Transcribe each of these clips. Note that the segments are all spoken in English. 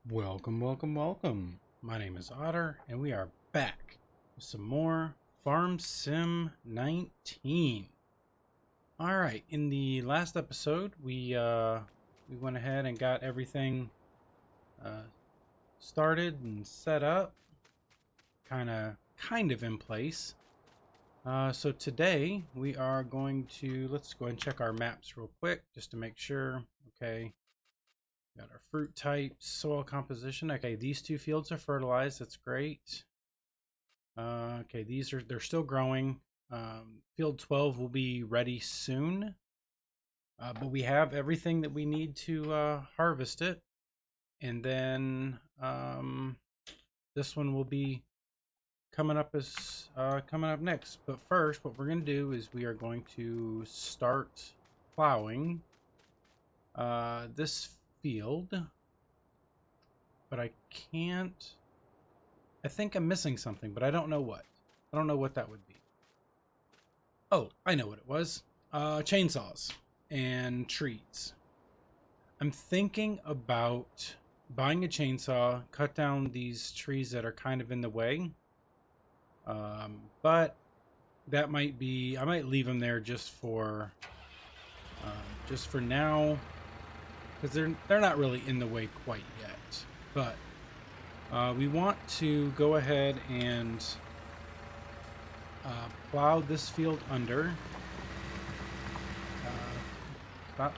Welcome, welcome, welcome. My name is Otter, and we are back with some more Farm Sim 19. All right, in the last episode, we went ahead and got everything uh, started and set up, kind of in place. So today we are going to let's go ahead and check our maps real quick just to make sure. Okay. Got our fruit types, soil composition. Okay, these two fields are fertilized. That's great. Okay, they're still growing. Field 12 will be ready soon. But we have everything that we need to harvest it. And then this one will be coming up next. But first, what we're going to do is we are going to start plowing this field. But I can't. I think I'm missing something, but I don't know what. I don't know what that would be. Oh, I know what it was. Chainsaws and trees. I'm thinking about buying a chainsaw, cut down these trees that are kind of in the way. But that might be. I might leave them there just for now, because they're not really in the way quite yet. But we want to go ahead and plow this field under. Stop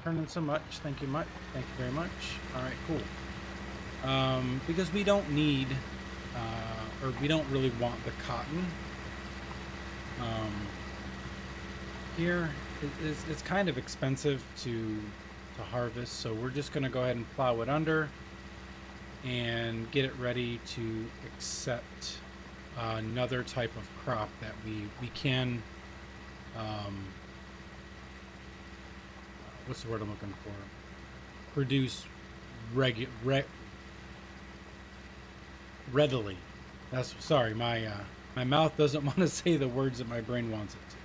turning so much. Thank you very much. All right, cool. Because we don't need, or we don't really want the cotton. Here, it's kind of expensive to harvest, so we're just going to go ahead and plow it under and get it ready to accept another type of crop that we can what's the word I'm looking for? Produce readily. That's sorry, my mouth doesn't want to say the words that my brain wants it to.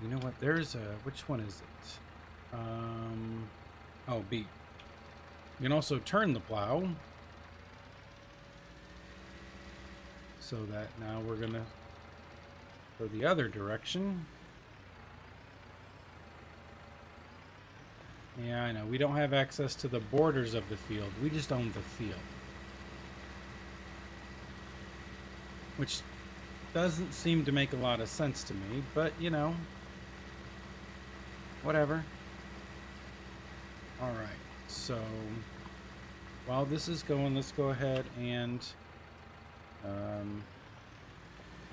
You know what? There's a which one is it? Oh, B. You can also turn the plow so that now we're gonna go the other direction. Yeah, I know. We don't have access to the borders of the field. We just own the field. Which doesn't seem to make a lot of sense to me, but you know, whatever. All right, so while this is going, let's go ahead and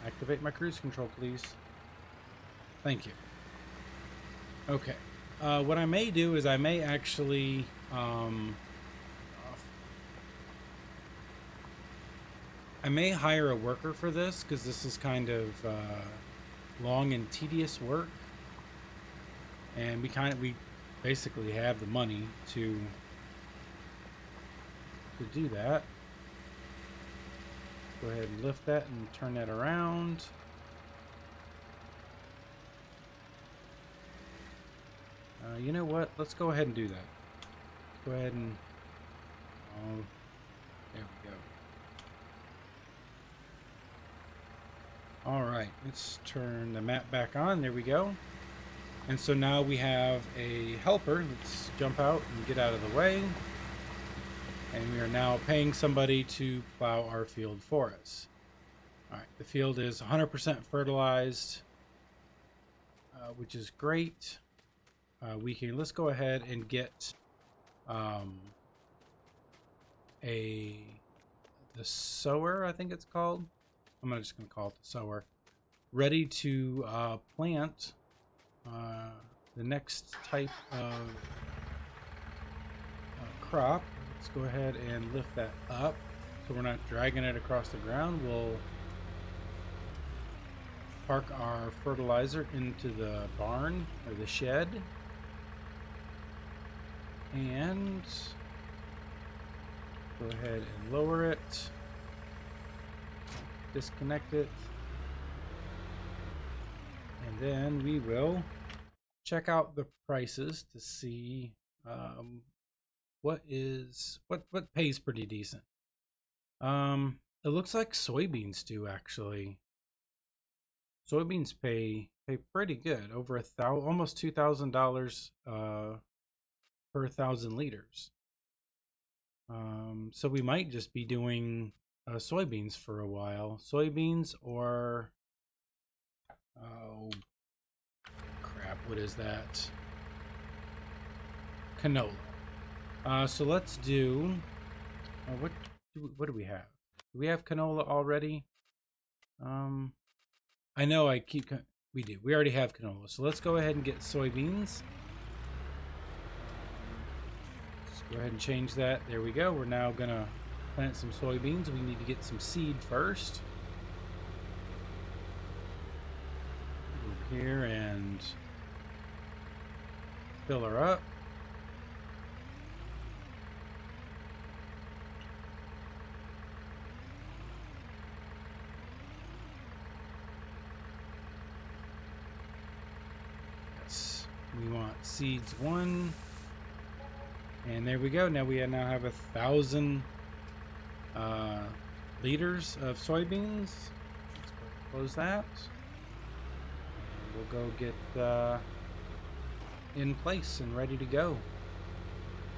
activate my cruise control, please. Thank you. Okay. What I may do is I may actually I may hire a worker for this, because this is kind of long and tedious work, and we basically have the money to do that. Go ahead and lift that and turn that around. You know what? Let's go ahead and do that. Go ahead and there we go. All right, let's turn the map back on. There we go. And so now we have a helper. Let's jump out and get out of the way. And we are now paying somebody to plow our field for us. All right, the field is 100% fertilized, which is great. Let's go ahead and get the sower, I think it's called. I'm just going to call it the sower, ready to plant the next type of crop. Let's go ahead and lift that up so we're not dragging it across the ground. We'll park our fertilizer into the barn or the shed. And go ahead and lower it. Disconnect it. And then we will check out the prices to see what pays pretty decent. It looks like soybeans do actually. Soybeans pay pretty good, over almost $2,000 per 1,000 liters. So we might just be doing soybeans for a while. Soybeans or oh crap, what is that? Canola. So let's do what do we have? Do we have canola already? I know we do. We already have canola. So let's go ahead and get soybeans. Let's go ahead and change that. There we go. We're now gonna plant some soybeans. We need to get some seed first. Move here and fill her up. We want seeds 1, and there we go. Now we now have 1,000 liters of soybeans. Let's close that. And we'll go get in place and ready to go.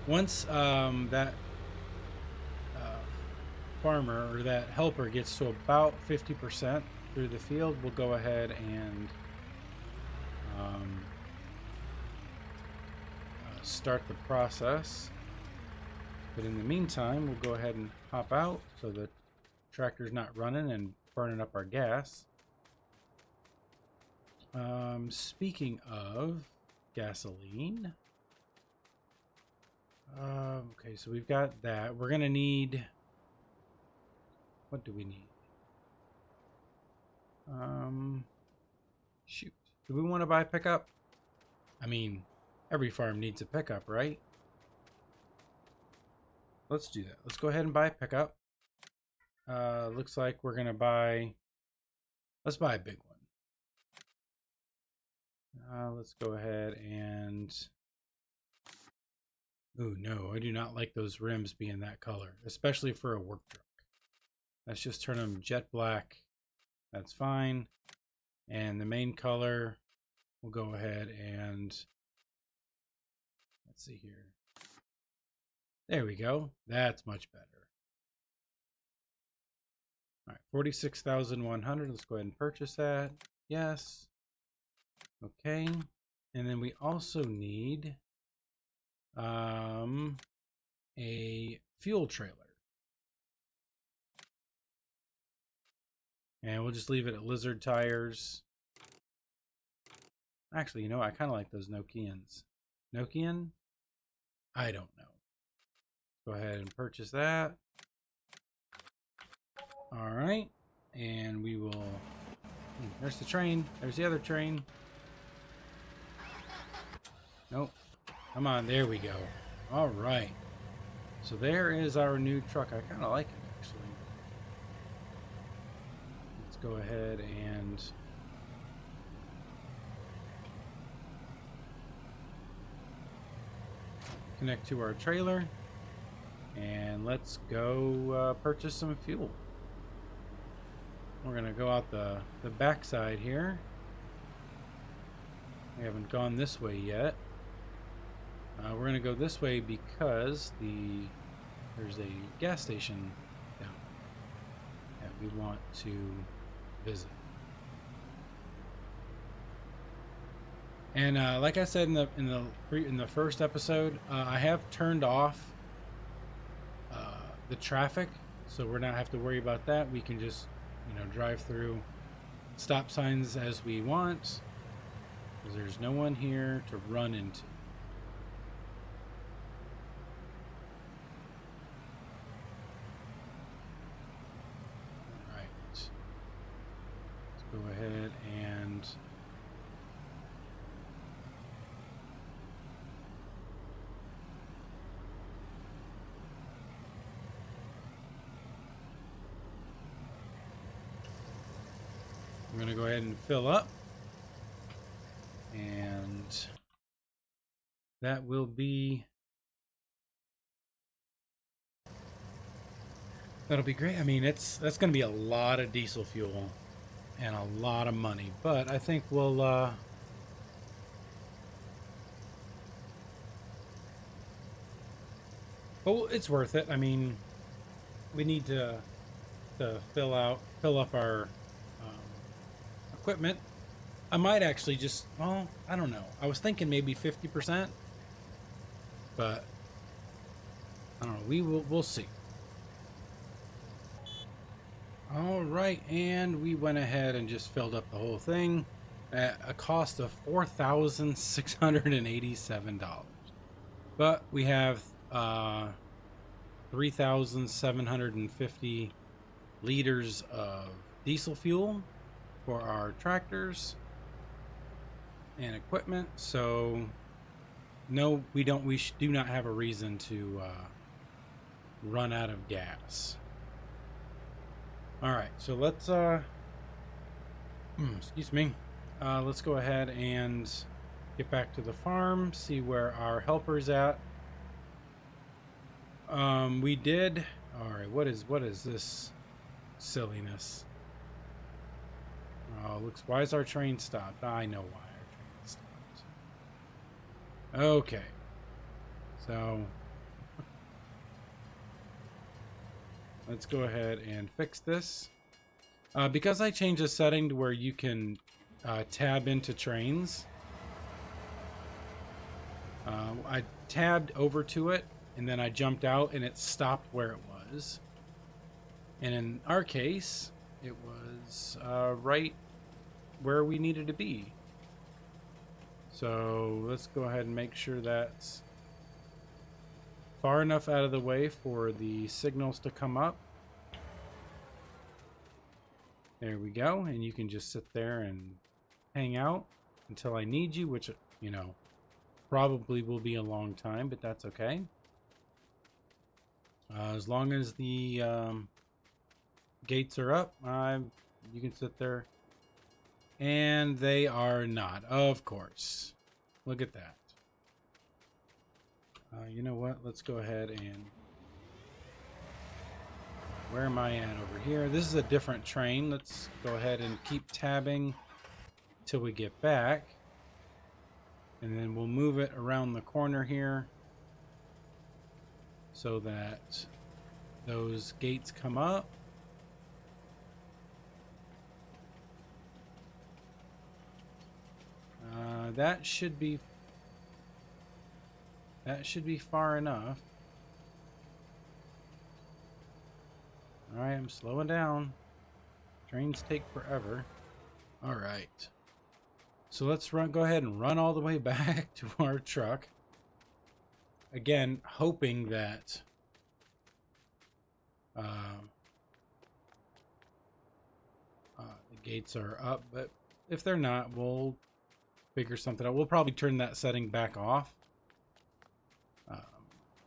Once that farmer or that helper gets to about 50% through the field, we'll go ahead and start the process. But in the meantime, we'll go ahead and hop out so the tractor's not running and burning up our gas. Speaking of gasoline, okay, so we've got that. We're gonna need, what do we need? Shoot, do we want to buy a pickup? I mean, every farm needs a pickup, right? Let's do that. Let's go ahead and buy a pickup. Looks like we're gonna buy, let's buy a big one. Let's go ahead and, oh no, I do not like those rims being that color, especially for a work truck. Let's just turn them jet black. That's fine. And the main color, we'll go ahead and, let's see here. There we go. That's much better. All right, 46,100. Let's go ahead and purchase that. Yes. Okay. And then we also need a fuel trailer. And we'll just leave it at Lizard tires. Actually, you know, I kind of like those Nokians. Nokian? I don't know. Go ahead and purchase that. All right. And we will... There's the train. There's the other train. Nope. Come on. There we go. All right. So there is our new truck. I kind of like it, actually. Let's go ahead and... connect to our trailer. And let's go purchase some fuel. We're going to go out the back side here. We haven't gone this way yet. We're going to go this way because there's a gas station down that we want to visit. And like I said in the first episode, I have turned off the traffic, so we're not have to worry about that. We can just, you know, drive through stop signs as we want, because there's no one here to run into. All right, let's go ahead and I'm going to go ahead and fill up, and That will be... That'll be great. I mean, that's going to be a lot of diesel fuel and a lot of money, but I think we'll well, it's worth it. I mean, we need to fill up our equipment. I might actually just, well, I don't know. I was thinking maybe 50%, but I don't know. We'll see. All right, and we went ahead and just filled up the whole thing at a cost of $4,687. But we have 3,750 liters of diesel fuel for our tractors and equipment. So no, we don't. We do not have a reason to run out of gas. All right, so let's excuse me. Let's go ahead and get back to the farm, see where our helper's at. We did. All right, what is this silliness? Oh, looks. Why is our train stopped? I know why our train stopped. Okay, so let's go ahead and fix this. Because I changed the setting to where you can tab into trains. I tabbed over to it, and then I jumped out, and it stopped where it was. And in our case, it was right where we needed to be. So let's go ahead and make sure that's far enough out of the way for the signals to come up. There we go. And you can just sit there and hang out until I need you, which, you know, probably will be a long time, but that's okay. As long as the gates are up, you can sit there. And they are not, of course. Look at that. You know what? Let's go ahead and... Where am I at over here? This is a different train. Let's go ahead and keep tabbing till we get back. And then we'll move it around the corner here so that those gates come up. That should be far enough. All right, I'm slowing down. Trains take forever. All right. So let's go ahead and run all the way back to our truck. Again, hoping that the gates are up, but if they're not, we'll figure something out. We'll probably turn that setting back off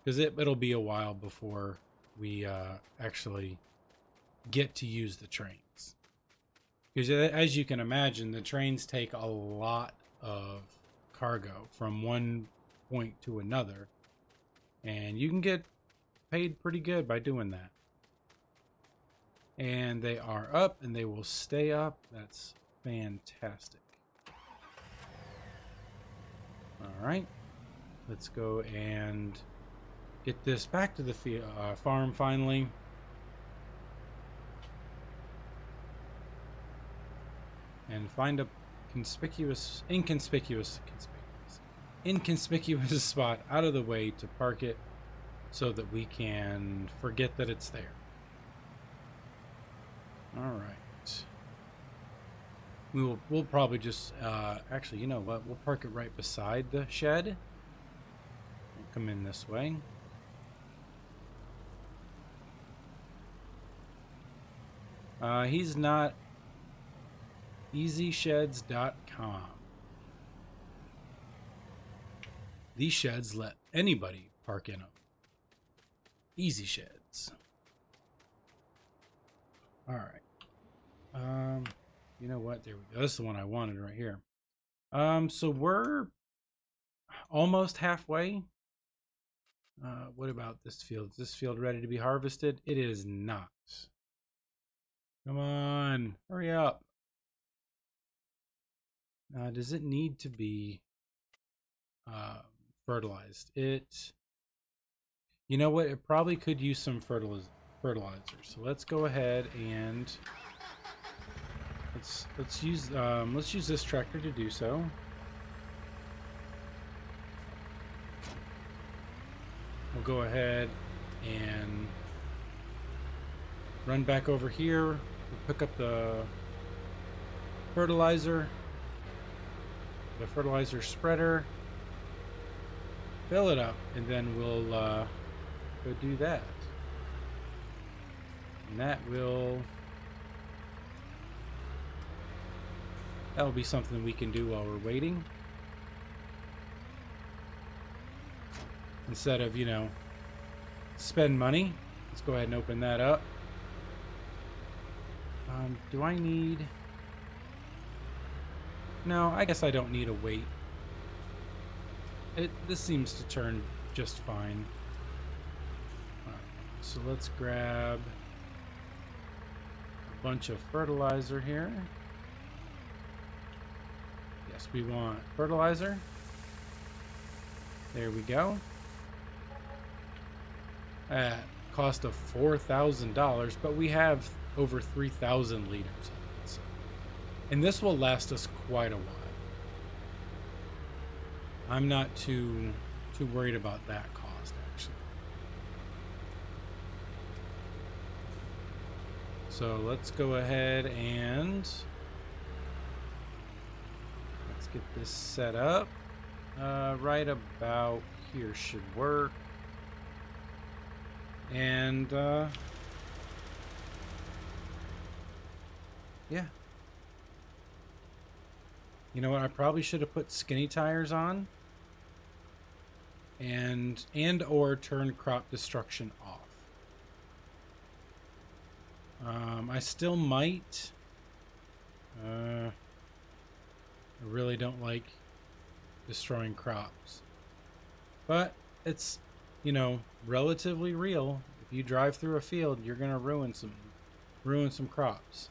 because it'll be a while before we actually get to use the trains. Because as you can imagine, the trains take a lot of cargo from one point to another, and you can get paid pretty good by doing that. And they are up, and they will stay up. That's fantastic. All right, let's go and get this back to the farm finally. And find a inconspicuous spot out of the way to park it so that we can forget that it's there. All right. We'll probably just actually, you know what? We'll park it right beside the shed. We'll come in this way. He's not easysheds.com. These sheds let anybody park in them. Easy Sheds. All right. You know what? There we go. This is the one I wanted right here. So we're almost halfway. What about this field? Is this field ready to be harvested? It is not. Come on, hurry up. Does it need to be fertilized? You know what? It probably could use some fertilizer. So let's go ahead and let's use this tractor to do so. We'll go ahead and run back over here. We'll pick up the fertilizer spreader, fill it up, and then we'll go do that. And that'll be something we can do while we're waiting. Instead of, spend money. Let's go ahead and open that up. Do I need... No, I guess I don't need a weight. This seems to turn just fine. Alright, so let's grab a bunch of fertilizer here. Yes, we want fertilizer. There we go. At cost of $4,000, but we have over 3,000 liters of it. So. And this will last us quite a while. I'm not too worried about that cost, actually. So let's go ahead and let's get this set up. Right about here should work. And yeah. You know what? I probably should have put skinny tires on and or turn crop destruction off. I still might. I really don't like destroying crops, but it's, relatively real. If you drive through a field, you're gonna ruin some crops.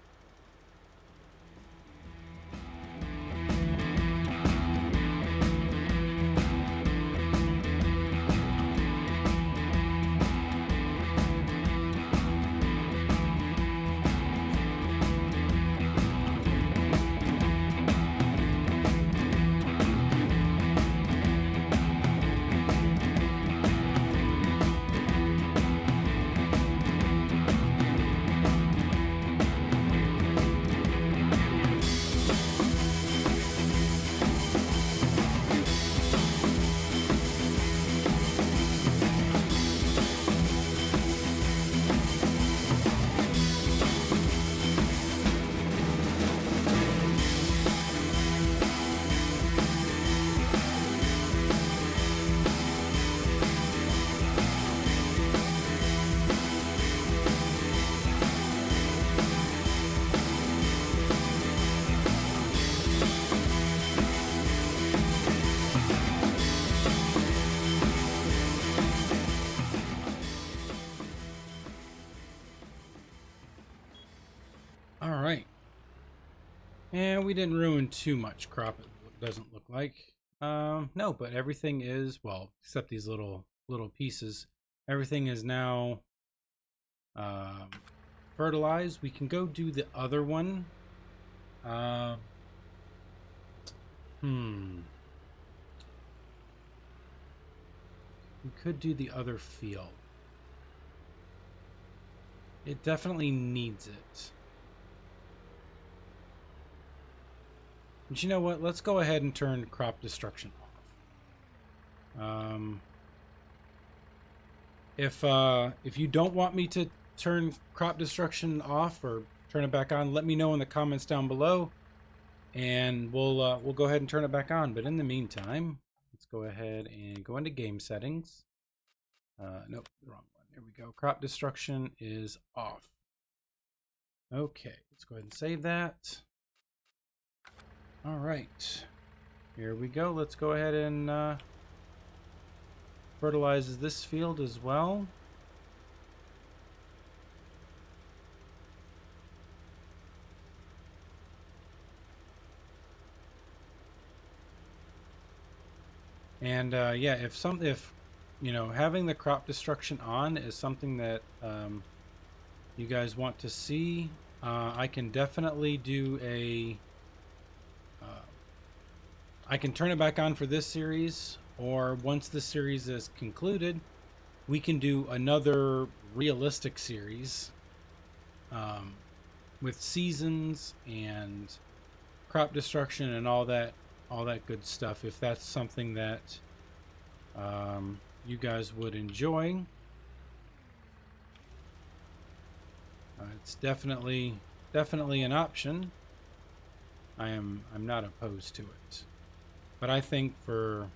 And we didn't ruin too much crop, it doesn't look like. No, but everything is, well, except these little pieces. Everything is now fertilized. We can go do the other one. We could do the other field. It definitely needs it. But you know what? Let's go ahead and turn crop destruction off. If you don't want me to turn crop destruction off or turn it back on, let me know in the comments down below, and we'll go ahead and turn it back on. But in the meantime, let's go ahead and go into game settings. Nope, the wrong one. There we go. Crop destruction is off. Okay, let's go ahead and save that. All right, here we go. Let's go ahead and fertilizes this field as well. And yeah, if you know, having the crop destruction on is something that you guys want to see, I can definitely do a I can turn it back on for this series, or once this series is concluded, we can do another realistic series with seasons and crop destruction and all that good stuff, if that's something that you guys would enjoy. It's definitely an option. I'm not opposed to it, but I think for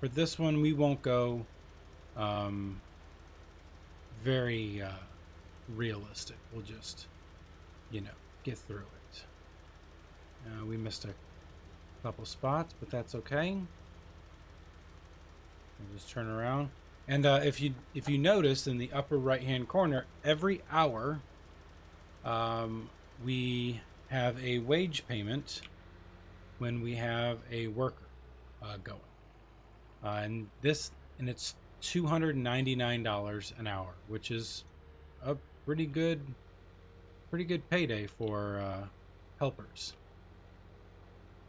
this one we won't go very realistic. We'll just, you know, get through it. We missed a couple spots, but that's okay. We'll just turn around. And if you notice in the upper right hand corner, every hour we have a wage payment when we have a worker going, and it's $299 an hour, which is a pretty good payday for helpers.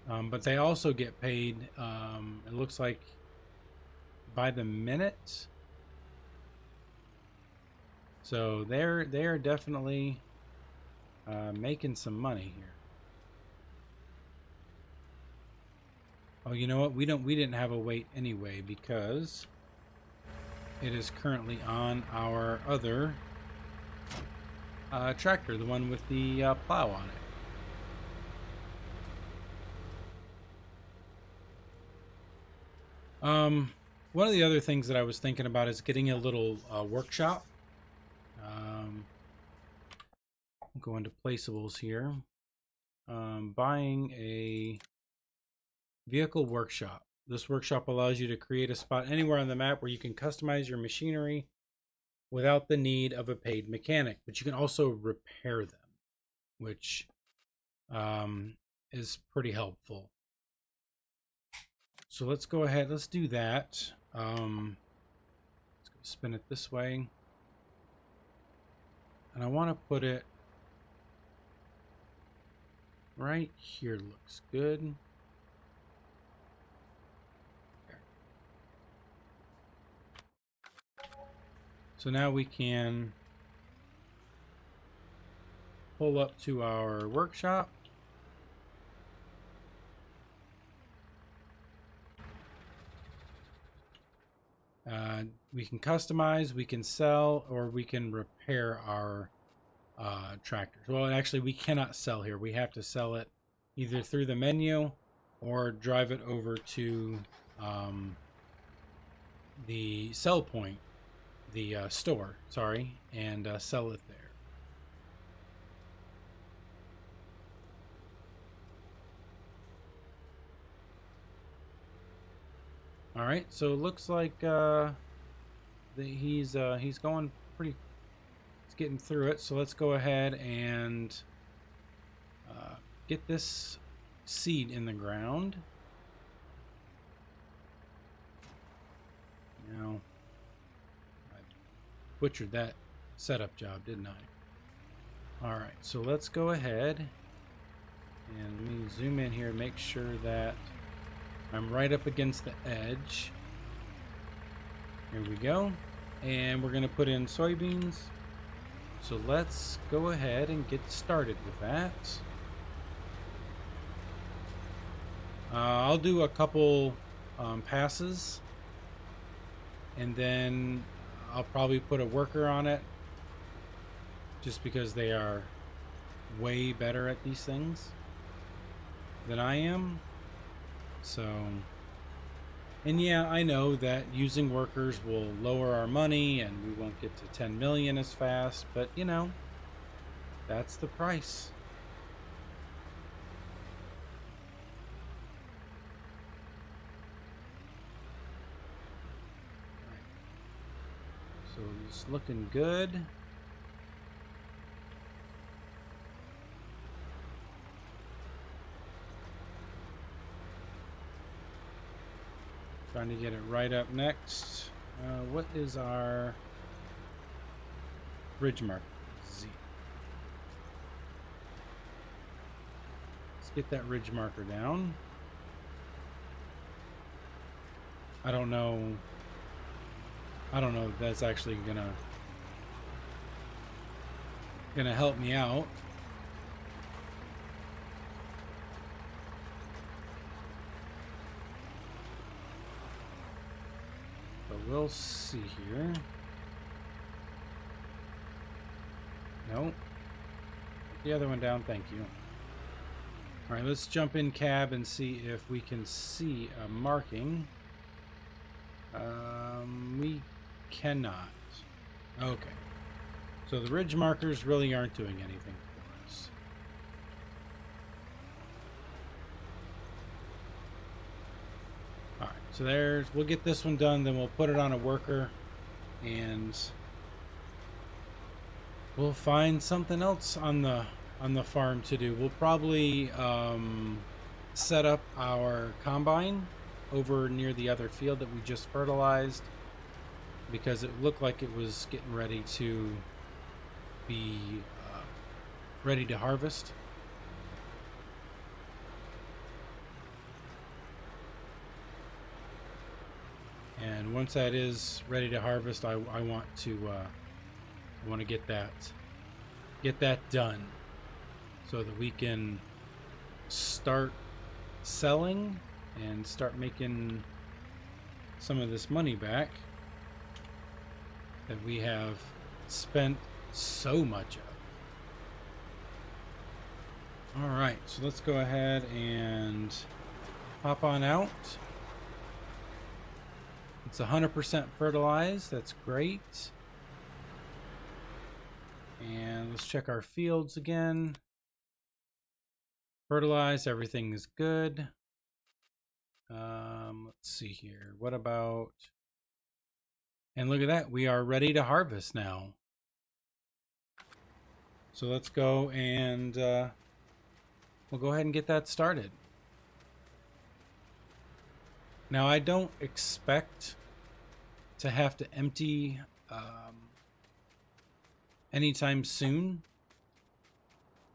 But they also get paid, it looks like, by the minute. So they're definitely making some money here. Oh, you know what? We didn't have a wait anyway, because it is currently on our other tractor, the one with the plow on it. One of the other things that I was thinking about is getting a little workshop. Go into placeables here. Buying a vehicle workshop. This workshop allows you to create a spot anywhere on the map where you can customize your machinery without the need of a paid mechanic, but you can also repair them, which is pretty helpful. So let's go ahead, let's do that. Let's go spin it this way. And I want to put it right here. Looks good. Okay. So now we can pull up to our workshop. We can customize, we can sell, or we can repair our tractors. Well, actually, we cannot sell here. We have to sell it either through the menu or drive it over to the sell point, the store, sorry, and sell it there. All right, so it looks like he's going pretty. He's getting through it. So let's go ahead and get this seed in the ground. Now, I butchered that setup job, didn't I? All right, so let's go ahead and let me zoom in here and make sure that I'm right up against the edge. Here we go. And we're going to put in soybeans. So let's go ahead and get started with that. I'll do a couple passes, and then I'll probably put a worker on it, just because they are way better at these things than I am. So, and yeah, I know that using workers will lower our money and we won't get to 10 million as fast, but you know, that's the price. So it's looking good. Trying to get it right up next. What is our bridge marker? Z. Let's get that ridge marker down. I don't know if that's actually gonna help me out. But we'll see here. Nope. Put the other one down, thank you. All right, let's jump in cab and see if we can see a marking. We cannot. Okay. So the ridge markers really aren't doing anything for us. All right, so we'll get this one done, then we'll put it on a worker and we'll find something else on the farm to do. We'll probably set up our combine over near the other field that we just fertilized, because it looked like it was getting ready to be ready to harvest. And once that is ready to harvest, I want to get that done so that we can start selling and start making some of this money back that we have spent so much of. All right, so let's go ahead and hop on out. It's 100% fertilized. That's great. And let's check our fields again. Fertilized, everything is good. Let's see here. What about... And look at that. We are ready to harvest now. So let's go and we'll go ahead and get that started. Now, I don't expect to have to empty anytime soon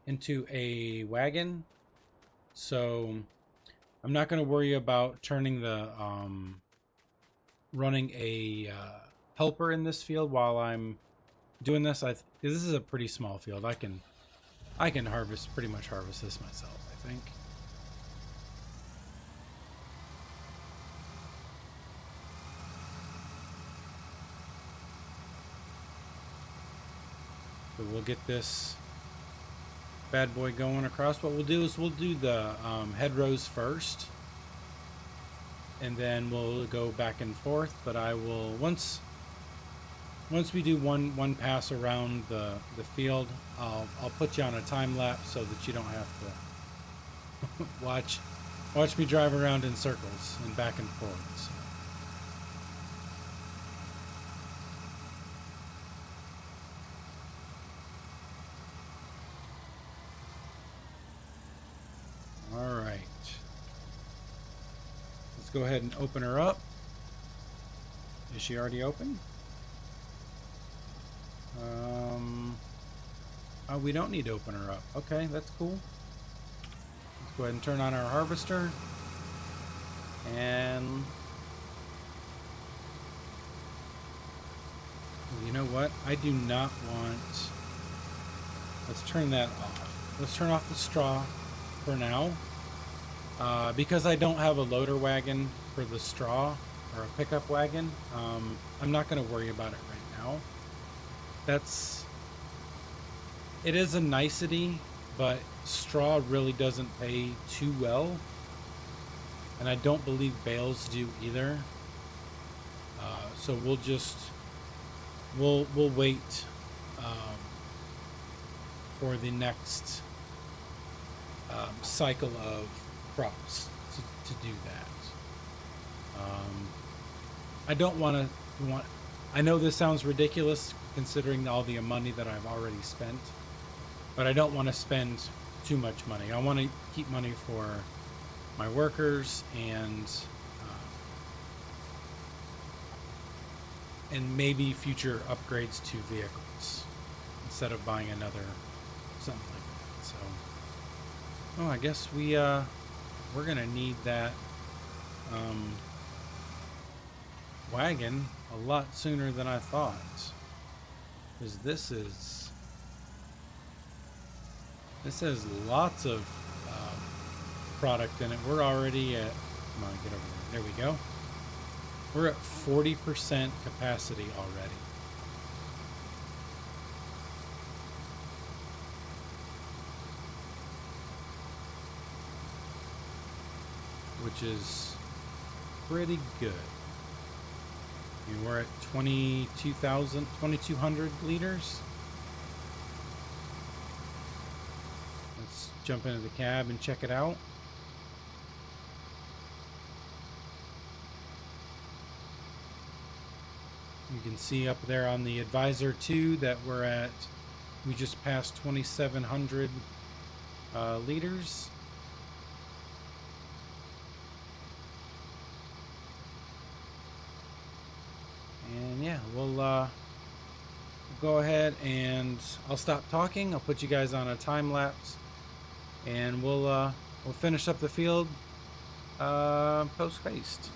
into a wagon. So I'm not going to worry about turning the running a helper in this field while I'm doing this. This is a pretty small field. I can pretty much harvest this myself, I think. So we'll get this bad boy going across. What we'll do is we'll do the head rows first, and then we'll go back and forth. But I will once we do one pass around the field, I'll put you on a time lapse so that you don't have to watch me drive around in circles and back and forth. So. All right. Let's go ahead and open her up. Is she already open? Oh, we don't need to open her up. Okay, that's cool. Let's go ahead and turn on our harvester. And you know what? I do not want... Let's turn that off. Let's turn off the straw for now. Because I don't have a loader wagon for the straw, or a pickup wagon, I'm not going to worry about it right now. It is a nicety, but straw really doesn't pay too well, and I don't believe bales do either. So we'll wait for the next cycle of crops to do that. I I know this sounds ridiculous considering all the money that I've already spent, but I don't want to spend too much money. I want to keep money for my workers and maybe future upgrades to vehicles instead of buying another something like that. So, oh, I guess we're gonna need that wagon a lot sooner than I thought, because this has lots of product in it. We're already at, come on, get over there. There we go. We're at 40% capacity already. Which is pretty good. I mean, we're at 2,200 liters. Let's jump into the cab and check it out. You can see up there on the advisor 2 that we just passed 2,700 liters. And yeah, we'll go ahead and I'll stop talking. I'll put you guys on a time lapse, and we'll finish up the field post haste.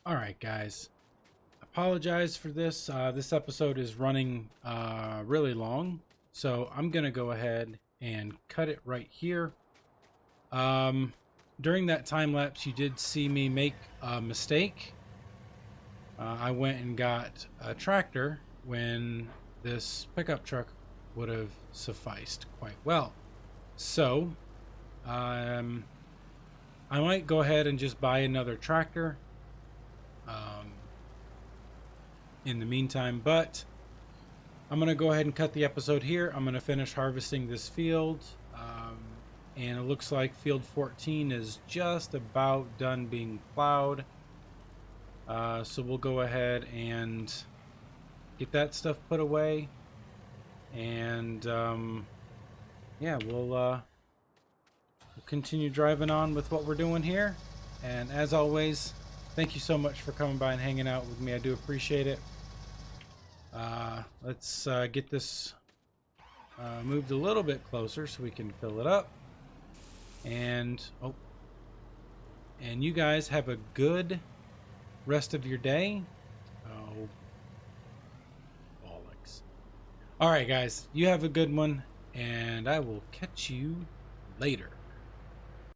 All right, guys. Apologize for this. This episode is running really long, so I'm gonna go ahead and cut it right here. During that time lapse, you did see me make a mistake. I went and got a tractor when this pickup truck would have sufficed quite well. So, I might go ahead and just buy another tractor in the meantime, but I'm going to go ahead and cut the episode here. I'm going to finish harvesting this field, and it looks like field 14 is just about done being plowed. So we'll go ahead and get that stuff put away, and yeah, we'll continue driving on with what we're doing here. And as always, thank you so much for coming by and hanging out with me. I do appreciate it. Let's get this moved a little bit closer so we can fill it up. And and you guys have a good rest of your day. Oh, bollocks. All right, guys, you have a good one, and I will catch you later.